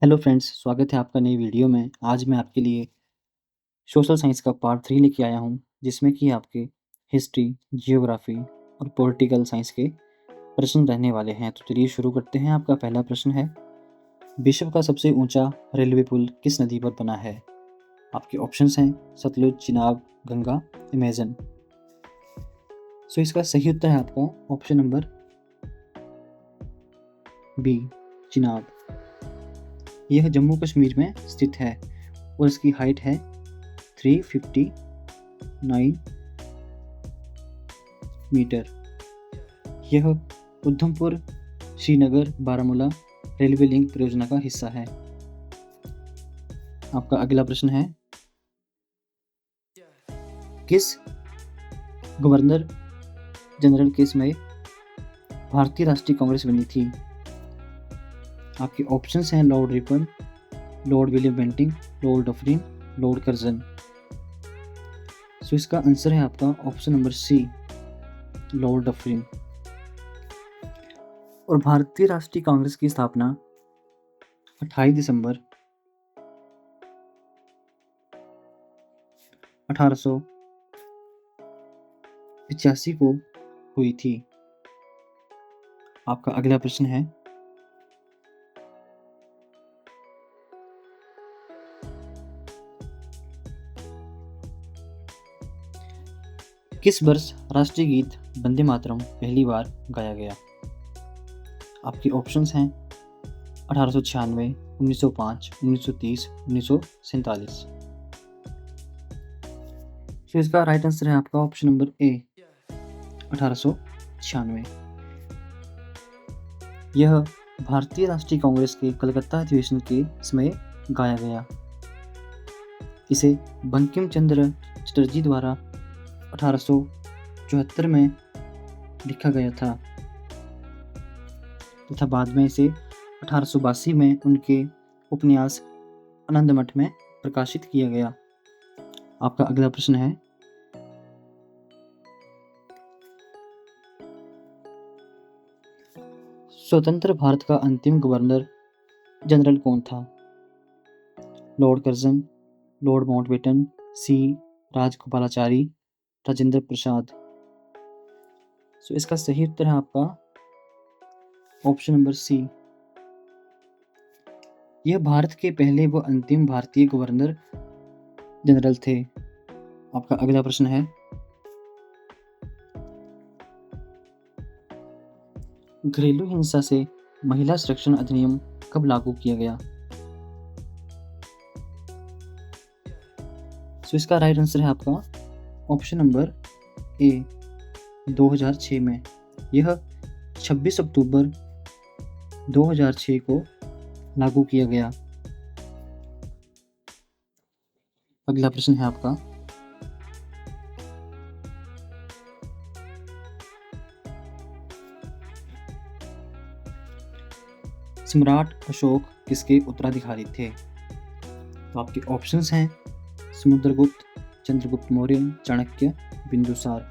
Hello friends, स्वागत है आपका नई वीडियो में। आज मैं आपके लिए सोशल साइंस का पार्ट 3 लेके आया हूँ, जिसमें कि आपके हिस्ट्री, जियोग्राफी और पॉलिटिकल साइंस के प्रश्न रहने वाले हैं। तो चलिए शुरू करते हैं। आपका पहला प्रश्न है, विश्व का सबसे ऊंचा रेलवे पुल किस नदी पर बना है? आपके ऑप्शंस हैं सतलुज, चिनाब, गंगा, अमेजन। सो इसका सही उत्तर है आपका ऑप्शन नंबर बी, चिनाब। यह जम्मू कश्मीर में स्थित है और इसकी हाइट है 359 मीटर। यह उधमपुर श्रीनगर बारामूला रेलवे लिंक परियोजना का हिस्सा है। आपका अगला प्रश्न है, किस गवर्नर जनरल के समय भारतीय राष्ट्रीय कांग्रेस बनी थी? आपके ऑप्शंस हैं Lord Ripon, Lord William Bentinck, Lord Dufferin, Lord Curzon. So इसका आंसर है आपका option number C, Lord Dufferin. और भारतीय राष्ट्रीय कांग्रेस की स्थापना 28 दिसंबर 1885 को हुई थी। आपका अगला प्रश्न है, किस वर्ष राष्ट्रीय गीत वंदे मातरम पहली बार गाया गया? आपके ऑप्शंस हैं 1896, 1905, 1930, 1947। तो इसका राइट आंसर है आपका ऑप्शन नंबर ए, 1896। यह भारतीय राष्ट्रीय कांग्रेस के कलकत्ता अधिवेशन के समय गाया गया। इसे बंकिम चंद्र चटर्जी द्वारा 1874 में लिखा गया था तथा बाद में इसे 1882 में उनके उपन्यास आनंद मठ में प्रकाशित किया गया। आपका अगला प्रश्न है, स्वतंत्र भारत का अंतिम गवर्नर जनरल कौन था? लॉर्ड कर्जन, लॉर्ड माउंटबेटन, सी राजगोपालाचारी, राजेंद्र प्रसाद। सो इसका सही उत्तर है आपका ऑप्शन नंबर सी। यह भारत के पहले व अंतिम भारतीय गवर्नर जनरल थे। आपका अगला प्रश्न है, घरेलू हिंसा से महिला संरक्षण अधिनियम कब लागू किया गया? सो इसका राइट आंसर है आपका ऑप्शन नंबर ए, 2006 में। यह 26 अक्टूबर 2006 को लागू किया गया। अगला प्रश्न है आपका, सम्राट अशोक किसके उत्तराधिकारी थे? तो आपके ऑप्शंस हैं समुद्रगुप्त, चंद्रगुप्त मौर्य, चाणक्य, बिंदुसार।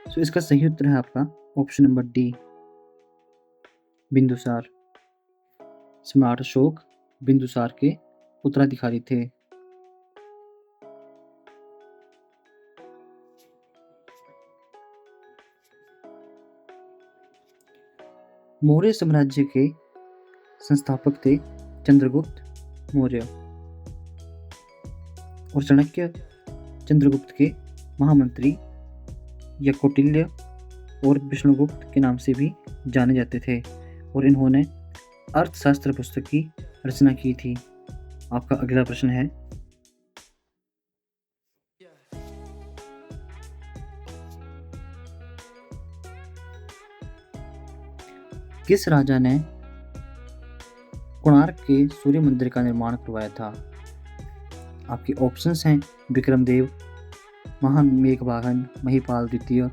तो इसका सही उत्तर है आपका ऑप्शन नंबर डी, बिंदुसार। सम्राट अशोक बिंदुसार के उत्तराधिकारी थे। मौर्य साम्राज्य के संस्थापक थे चंद्रगुप्त मौर्य और चाणक्य चंद्रगुप्त के महामंत्री या कौटिल्य और विष्णुगुप्त के नाम से भी जाने जाते थे और इन्होंने अर्थशास्त्र पुस्तक की रचना की थी। आपका अगला प्रश्न है, किस राजा ने कोणार्क के सूर्य मंदिर का निर्माण करवाया था? आपके ऑप्शंस हैं विक्रमदेव, महामेघवाहन, महिपाल द्वितीय,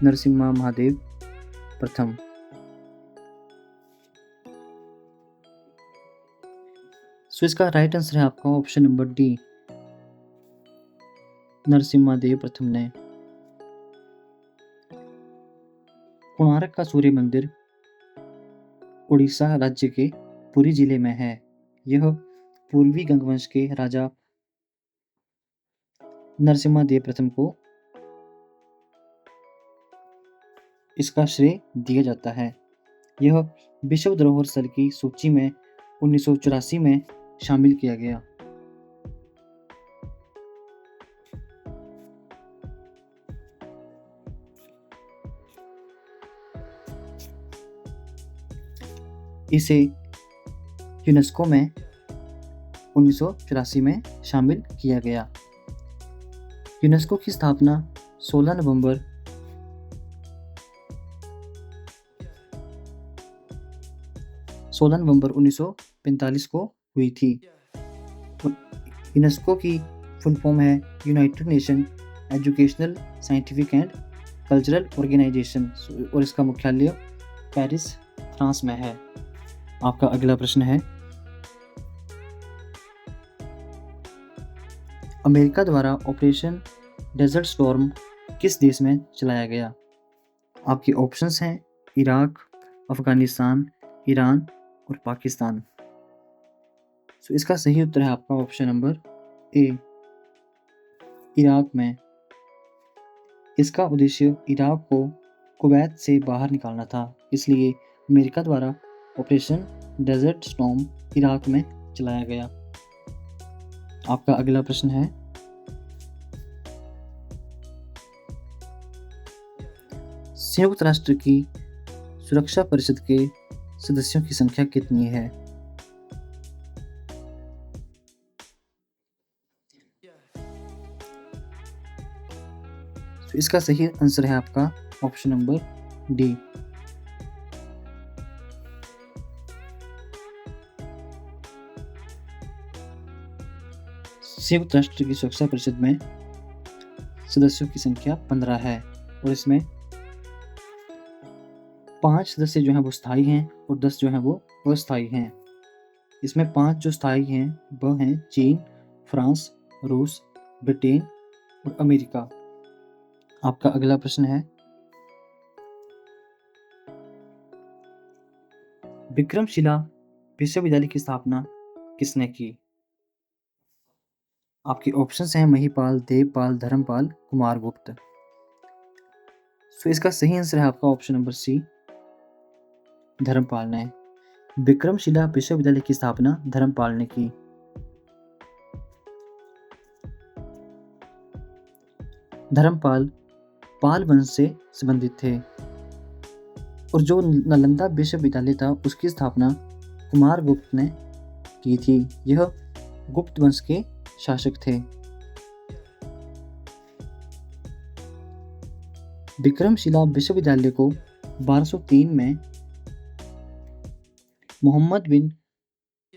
नरसिम्हा महादेव प्रथम। सो इसका राइट आंसर है आपका ऑप्शन नंबर डी, नरसिम्हा देव प्रथम ने। कोणार्क का सूर्य मंदिर उड़ीसा राज्य के पुरी जिले में है। यह पूर्वी गंगवंश के राजा नरसिम्हादेव प्रथम को इसका श्रेय दिया जाता है। यह विश्व धरोहर स्थल की सूची में 1984 में शामिल किया गया। इसे यूनेस्को में 1984 में शामिल किया गया। यूनेस्को की स्थापना 16 नवंबर 1945 को हुई थी। यूनेस्को की फुल फॉर्म है united nation educational, scientific and cultural organisation और इसका मुख्यालय पेरिस, फ्रांस में है। आपका अगला प्रश्न है, अमेरिका द्वारा ऑपरेशन डेजर्ट स्टॉर्म किस देश में चलाया गया? आपके ऑप्शंस हैं इराक, अफगानिस्तान, ईरान और पाकिस्तान। तो इसका सही उत्तर है आपका ऑप्शन नंबर ए, इराक में। इसका उद्देश्य इराक को कुवैत से बाहर निकालना था, इसलिए अमेरिका द्वारा ऑपरेशन डेजर्ट स्टॉर्म इराक में चलाया गया। आपका अगला प्रश्न है, संयुक्त राष्ट्र की सुरक्षा परिषद के सदस्यों की संख्या कितनी है? तो इसका सही आंसर है आपका ऑप्शन नंबर डी। संयुक्त राष्ट्र की सुरक्षा परिषद में सदस्यों की संख्या 15 है और इसमें 5 सदस्य जो हैं वो स्थायी हैं और 10 जो हैं वो अस्थायी हैं। इसमें 5 जो स्थायी हैं वह हैं चीन, फ्रांस, रूस, ब्रिटेन और अमेरिका। आपका अगला प्रश्न है, विक्रमशिला विश्वविद्यालय की स्थापना किसने की? आपके ऑप्शंस हैं महिपाल, देवपाल, धर्मपाल, कुमारगुप्त। तो इसका सही आंसर है आपका ऑप्शन नंबर सी, धर्मपाल ने। विक्रमशिला विश्वविद्यालय की स्थापना धर्मपाल ने की। धर्मपाल पाल वंश से संबंधित थे और जो नालंदा विश्वविद्यालय था उसकी स्थापना कुमारगुप्त ने की थी। यह गुप्त वंश के शासक थे। विक्रमशिला विश्वविद्यालय को 1203 में मोहम्मद बिन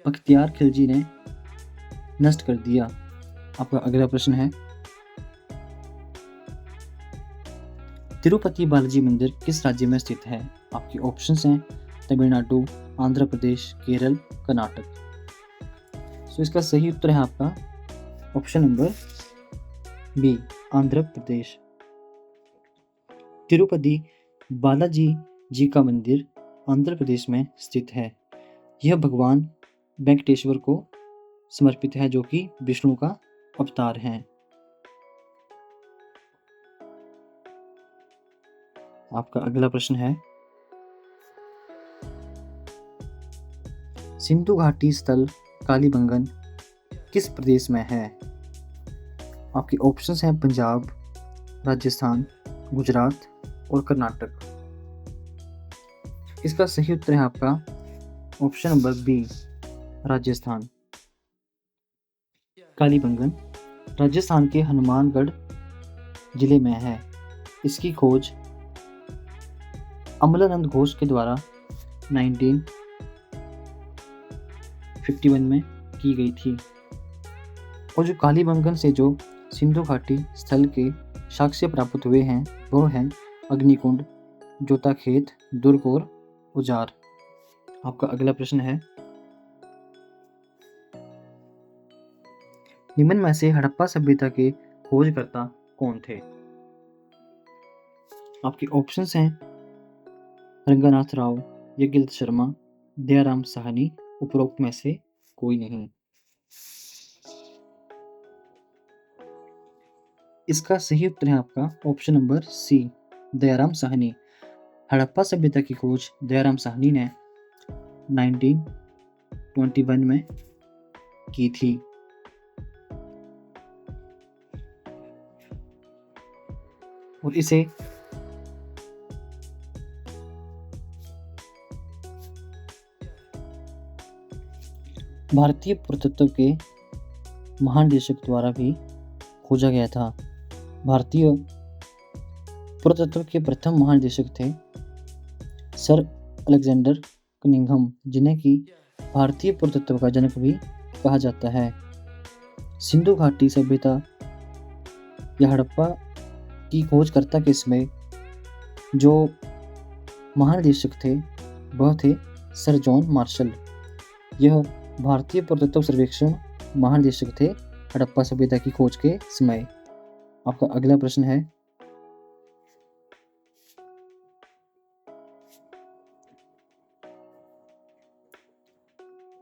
बख्तियार खिलजी ने नष्ट कर दिया। आपका अगला प्रश्न है, तिरुपति बालाजी मंदिर किस राज्य में स्थित है? आपके ऑप्शंस हैं तमिलनाडु, आंध्र प्रदेश, केरल, कर्नाटक। तो इसका सही उत्तर है आपका option number B, Andhra Pradesh. Tirupati Balaji जी का मंदिर आंध्र प्रदेश में स्थित है। यह भगवान वेंकटेश्वर को समर्पित है जो कि विष्णु का अवतार हैं। आपका अगला प्रश्न है, सिंधु घाटी स्थल कालीबंगन किस प्रदेश में है? आपके ऑप्शंस हैं पंजाब, राजस्थान, गुजरात और कर्नाटक। इसका सही उत्तर है आपका option number B, Rajasthan. Kalibangan Rajasthan के हनुमानगढ़ जिले में है। इसकी खोज अमलानंद घोष के द्वारा 1951 में की गई थी। और जो कालीबंगन से जो सिंधु घाटी स्थल के साक्ष्य प्राप्त हुए हैं वो हैं अग्निकुंड, जोताखेत, दुर्ग और उजार। आपका अगला प्रश्न है, निम्न में से हड़प्पा सभ्यता के खोजकर्ता कौन थे? आपके ऑप्शंस हैं रंगनाथ राव, यज्ञलत शर्मा, दयाराम साहनी उपरोक्त में से कोई नहीं। इसका सही उत्तर है आपका option number C, Dayaram Sahni. Harappa सभ्यता की खोज दयाराम साहनी ने 1921 में की थी। और इसे भारतीय पुरातत्व के महानिदेशक द्वारा भी खोजा गया था। भारतीय पुरातत्व के प्रथम महानिदेशक थे सर अलेक्जेंडर कनिंघम, जिन्हें कि भारतीय पुरातत्व का जनक भी कहा जाता है। सिंधु घाटी सभ्यता या हड़प्पा की खोजकर्ता के समय जो महानिदेशक थे वह थे सर जॉन मार्शल। यह भारतीय पुरातत्व सर्वेक्षण महानिदेशक थे हड़प्पा सभ्यता की खोज के समय। आपका अगला प्रश्न है,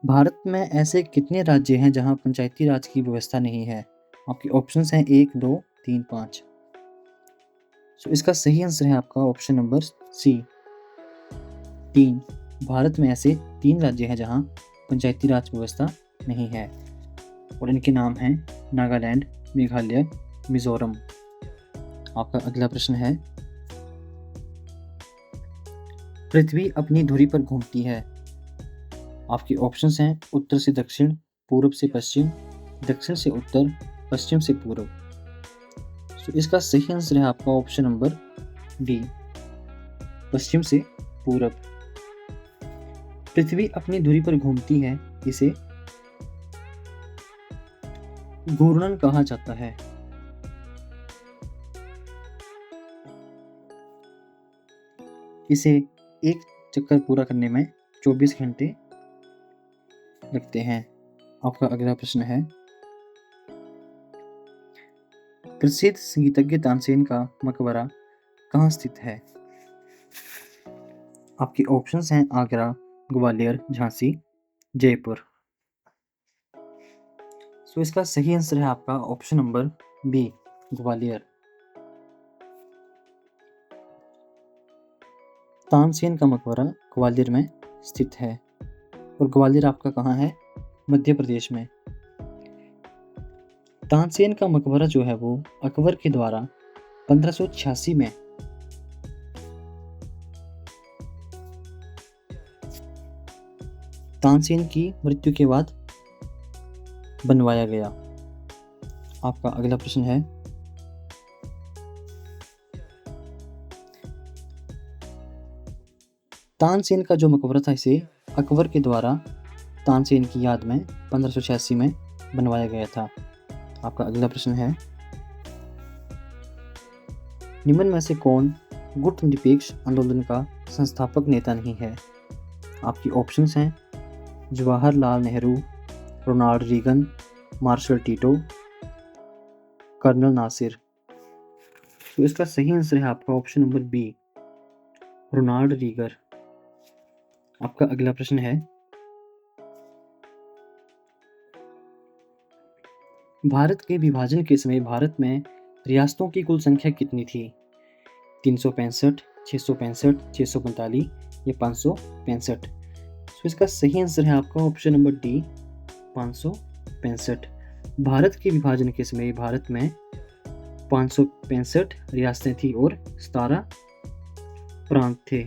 भारत में ऐसे कितने राज्य हैं जहां पंचायती राज की व्यवस्था नहीं है? आपके ऑप्शंस हैं 1, 2, 3, 5। तो इसका सही आंसर है आपका ऑप्शन नंबर सी, 3। भारत में ऐसे 3 राज्य हैं जहां पंचायती राज व्यवस्था नहीं है और इनके नाम हैं नागालैंड, मेघालय, मिजोरम। आपका अगला प्रश्न है, पृथ्वी अपनी धुरी पर घूमती है। आपके ऑप्शंस हैं उत्तर से दक्षिण, पूर्व से पश्चिम, दक्षिण से उत्तर, पश्चिम से पूर्व। तो इसका सही आंसर है आपका ऑप्शन नंबर डी, पश्चिम से पूर्व। पृथ्वी अपनी धुरी पर घूमती है, इसे घूर्णन कहा जाता है। इसे एक चक्कर पूरा करने में 24 घंटे लगते हैं। आपका अगला प्रश्न है, प्रसिद्ध संगीतज्ञ तानसेन का मकबरा कहाँ स्थित है? आपके ऑप्शंस हैं आगरा, ग्वालियर, झांसी, जयपुर। तो इसका सही आंसर है आपका option number B, Gwalior. Tansen का मकबरा ग्वालियर में स्थित है और ग्वालियर आपका कहाँ है? मध्य प्रदेश में। तानसेन का मकबरा जो है वो अकबर के द्वारा 1586 में तानसेन की मृत्यु के बाद बनवाया गया। आपका अगला प्रश्न है, तानसेन का जो मकबरा था इसे अकबर के द्वारा तानसेन की याद में 1586 में बनवाया गया था। आपका अगला प्रश्न है, निम्न में से कौन गुट निरपेक्ष आंदोलन का संस्थापक नेता नहीं है? आपकी ऑप्शंस हैं Jawaharlal Nehru, Ronald Reagan, marshal Tito, colonel Nasser. तो इसका सही आंसर है आपका option number B, Ronald Reagan. आपका अगला प्रश्न है, भारत के विभाजन के समय भारत में रियासतों की कुल संख्या कितनी थी? 365, 665, 645 या 565? तो इसका सही आंसर है आपका ऑप्शन नंबर डी, 565। भारत के विभाजन के समय भारत में 565 रियासतें थी और 17 प्रांत थे।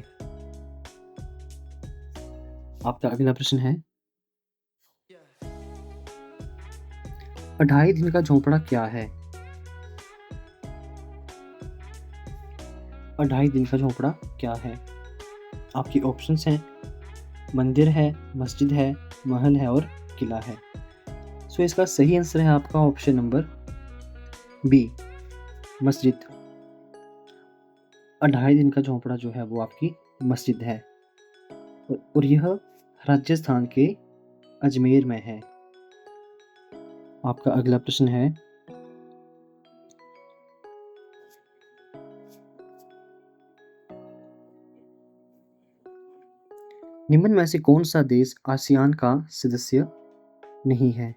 आपका अगला प्रश्न है, 2.5 दिन का झोंपड़ा क्या है? 2.5 दिन का झोंपड़ा क्या है? आपकी ऑप्शंस हैं मंदिर है, मस्जिद है, महल है और किला है। सो इसका सही आंसर है आपका ऑप्शन नंबर बी, मस्जिद। 2.5 दिन का झोंपड़ा जो है वो आपकी मस्जिद है और यह राजस्थान के अजमेर में है। आपका अगला प्रश्न है, निम्न में से कौन सा देश आसियान का सदस्य नहीं है?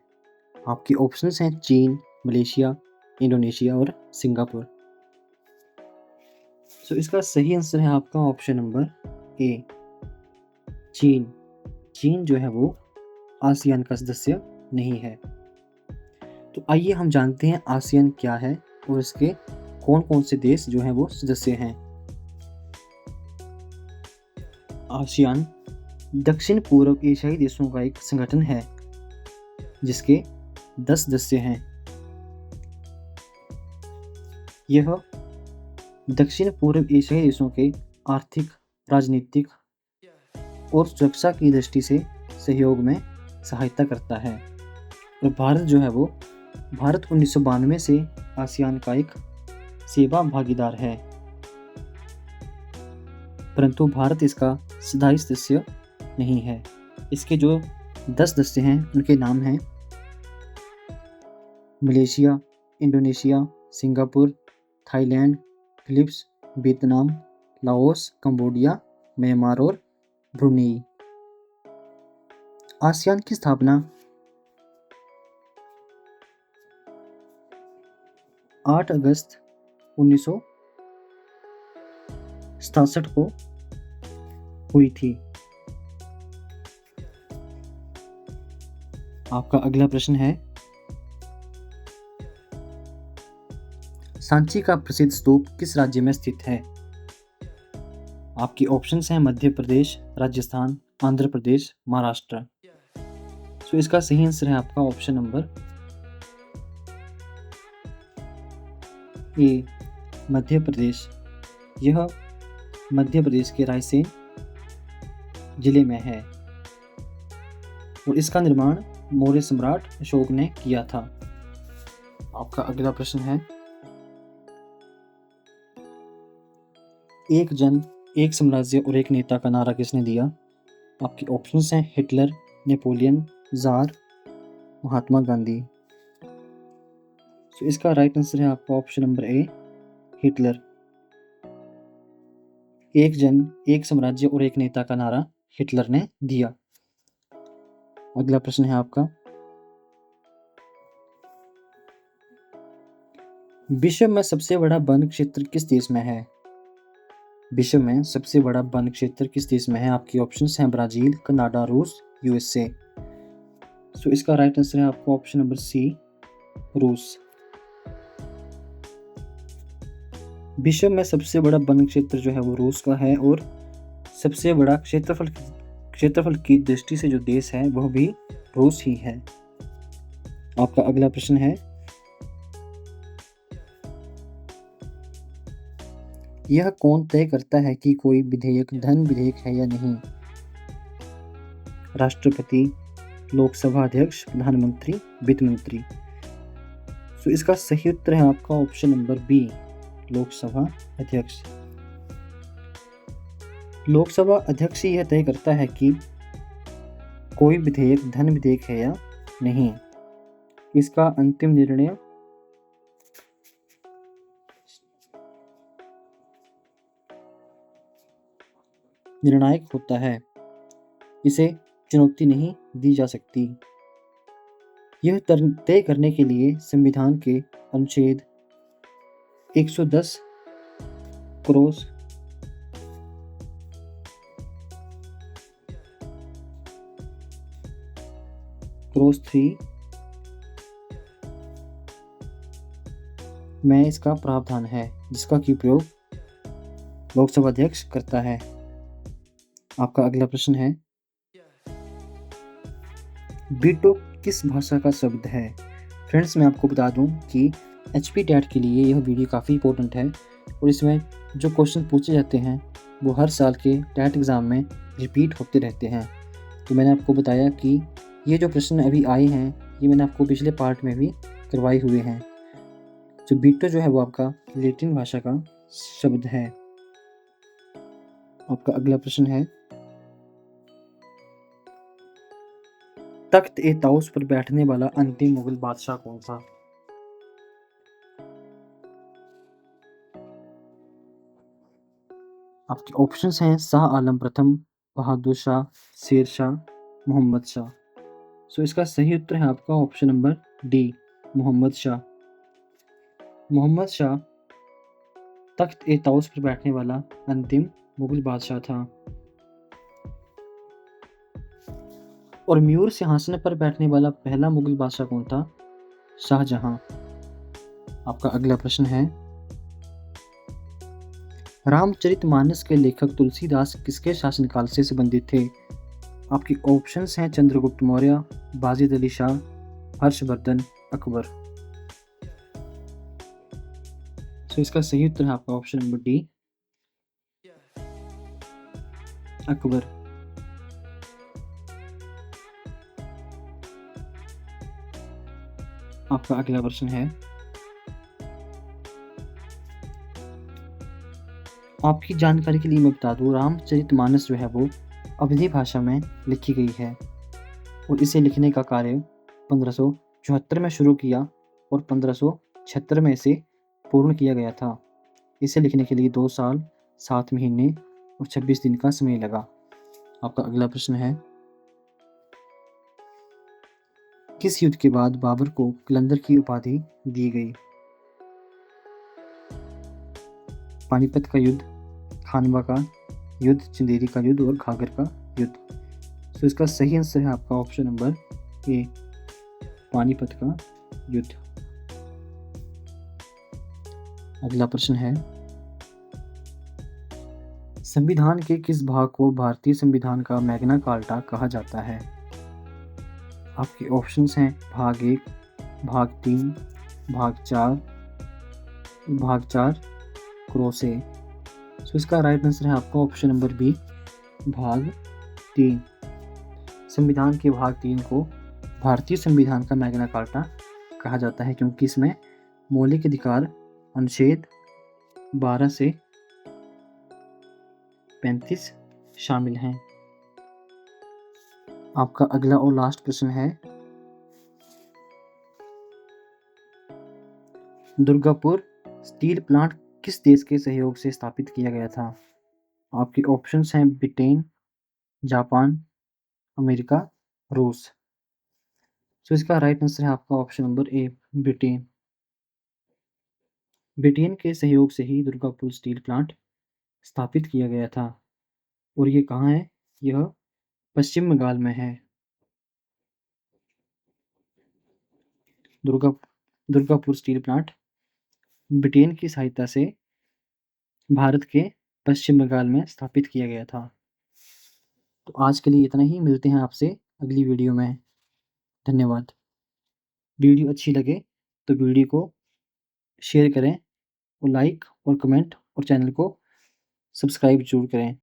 आपके ऑप्शंस हैं चीन, मलेशिया, इंडोनेशिया और सिंगापुर। तो इसका सही आंसर है आपका ऑप्शन नंबर ए, चीन। चीन जो है वो आसियान का सदस्य नहीं है। तो आइए हम जानते हैं आसियान क्या है और इसके कौन कौन से देश जो हैं वो सदस्य हैं। आसियान दक्षिण पूर्व एशियाई देशों का एक संगठन है जिसके 10 सदस्य हैं। यह दक्षिण पूर्व एशियाई देशों के आर्थिक, राजनीतिक और सुरक्षा की दृष्टि से सहयोग में सहायता करता है। और भारत 1992 से आसियान का एक सेवा भागीदार है, परंतु भारत इसका स्थायी सदस्य नहीं है। इसके जो 10 सदस्य हैं उनके नाम हैं Malaysia, Indonesia, Singapore, Thailand, Philips, Vietnam, Laos, Cambodia, Myanmar और ब्रुनेई। आसियान की स्थापना 8 अगस्त 1967 को हुई थी। आपका अगला प्रश्न है, सांची का प्रसिद्ध स्तूप किस राज्य में स्थित है? आपकी ऑप्शंस हैं मध्य प्रदेश, राजस्थान, आंध्र प्रदेश, महाराष्ट्र। तो इसका सही आंसर है आपका option number A, Madhya Pradesh. यह मध्य प्रदेश के रायसेन जिले में है और इसका निर्माण मौर्य सम्राट अशोक ने किया था। आपका अगला प्रश्न है, एक जन, एक साम्राज्य और एक नेता का नारा किसने दिया? आपके ऑप्शंस हैं Hitler, Napoleon, jar, Mahatma Gandhi. तो इसका राइट आंसर है आपका ऑप्शन नंबर ए, हिटलर। एक जन, एक साम्राज्य और एक नेता का नारा हिटलर ने दिया। अगला प्रश्न है आपका, विश्व में सबसे बड़ा वन क्षेत्र किस देश में है? विश्व में सबसे बड़ा वन क्षेत्र किस देश में है? आपकी ऑप्शंस हैं ब्राजील, कनाडा, रूस, यूएसए। तो इसका राइट आंसर है आपका ऑप्शन नंबर सी, रूस। विश्व में सबसे बड़ा वन क्षेत्र जो है वो रूस का है और सबसे बड़ा क्षेत्रफल की दृष्टि से जो देश है वह भी रूस ही है। आपका अगला प्रश्न है, यह कौन तय करता है कि कोई विधेयक धन विधेयक है या नहीं? राष्ट्रपति, लोकसभा अध्यक्ष, प्रधानमंत्री, वित्त मंत्री। तो इसका सही उत्तर है आपका ऑप्शन नंबर बी, लोकसभा अध्यक्ष। लोकसभा अध्यक्ष यह तय करता है कि कोई विधेयक धन विधेयक है या नहीं। इसका अंतिम निर्णय निर्णायक होता है, इसे चुनौती नहीं दी जा सकती। यह तय करने के लिए संविधान के अनुच्छेद 110 क्रॉस 3 में इसका प्रावधान है जिसका की प्रयोग लोकसभा अध्यक्ष करता है। आपका अगला प्रश्न है, वीटो किस भाषा का शब्द है? फ्रेंड्स, मैं आपको बता दूं कि HP टैट के लिए यह वीडियो काफ़ी इंपॉर्टेंट है और इसमें जो क्वेश्चन पूछे जाते हैं वो हर साल के टैट एग्ज़ाम में रिपीट होते रहते हैं। तो मैंने आपको बताया कि ये जो प्रश्न अभी आए हैं ये मैंने आपको पिछले पार्ट में भी करवाए हुए हैं। जो वीटो जो है वो आपका लैटिन भाषा का शब्द है। आपका अगला प्रश्न है, तख्त ए ताउस पर बैठने वाला अंतिम मुगल बादशाह कौन सा? आपके ऑप्शंस हैं शाह आलम प्रथम, बहादुर शाह, शेर शाह, मोहम्मद शाह। सो इसका सही उत्तर है आपका option number D, Mohammad Shah. Mohammad Shah तख्त-ए-तौस पर बैठने वाला अंतिम मुगल बादशाह था। और मयूर सिंहासन पर बैठने वाला पहला मुगल बादशाह कौन था? शाहजहां। आपका अगला प्रश्न है, रामचरितमानस के लेखक तुलसीदास किसके शासनकाल से संबंधित थे? आपकी ऑप्शंस हैं चंद्रगुप्त मौर्य, बाजिद अली शाह, हर्षवर्धन, अकबर। सो इसका सही उत्तर है आपका ऑप्शन नंबर डी, अकबर। आपका अगला प्रश्न है, आपकी जानकारी के लिए मैं बता दूं, रामचरितमानस जो है वो अवधी भाषा में लिखी गई है और इसे लिखने का कार्य 1574 में शुरू किया और 1576 में इसे पूर्ण किया गया था। इसे लिखने के लिए 2 साल 7 महीने और 26 दिन का समय लगा। आपका अगला प्रश्न है, किस युद्ध के बाद बाबर को कलंदर की उपाधि दी गई? पानीपत का युद्ध, खानवा का युद्ध, चंदेरी का युद्ध और घाघर का युद्ध। तो इसका सही आंसर है आपका ऑप्शन नंबर ए, पानीपत का युद्ध। अगला प्रश्न है, संविधान के किस भाग को भारतीय संविधान का मैग्ना कार्टा कहा जाता है? आपके ऑप्शंस हैं भाग 1, भाग 3, भाग 4 क्रोसे। सो इसका राइट आंसर है आपका ऑप्शन नंबर बी, भाग 3। संविधान के भाग 3 को भारतीय संविधान का मैग्ना कार्टा कहा जाता है क्योंकि इसमें मौलिक अधिकार अनुच्छेद 12 से 35 शामिल हैं। आपका अगला और लास्ट प्रश्न है, दुर्गापुर स्टील प्लांट किस देश के सहयोग से स्थापित किया गया था? आपके ऑप्शंस हैं ब्रिटेन, जापान, अमेरिका, रूस। सो इसका राइट आंसर है आपका option number A, Britain. Britain के सहयोग से ही दुर्गापुर स्टील प्लांट स्थापित किया गया था और ये कहाँ है? यह पश्चिम बंगाल में है। दुर्गापुर स्टील प्लांट ब्रिटेन की सहायता से भारत के पश्चिम बंगाल में स्थापित किया गया था। तो आज के लिए इतना ही, मिलते हैं आपसे अगली वीडियो में। धन्यवाद। वीडियो अच्छी लगे तो वीडियो को शेयर करें और लाइक और कमेंट और चैनल को सब्सक्राइब जरूर करें।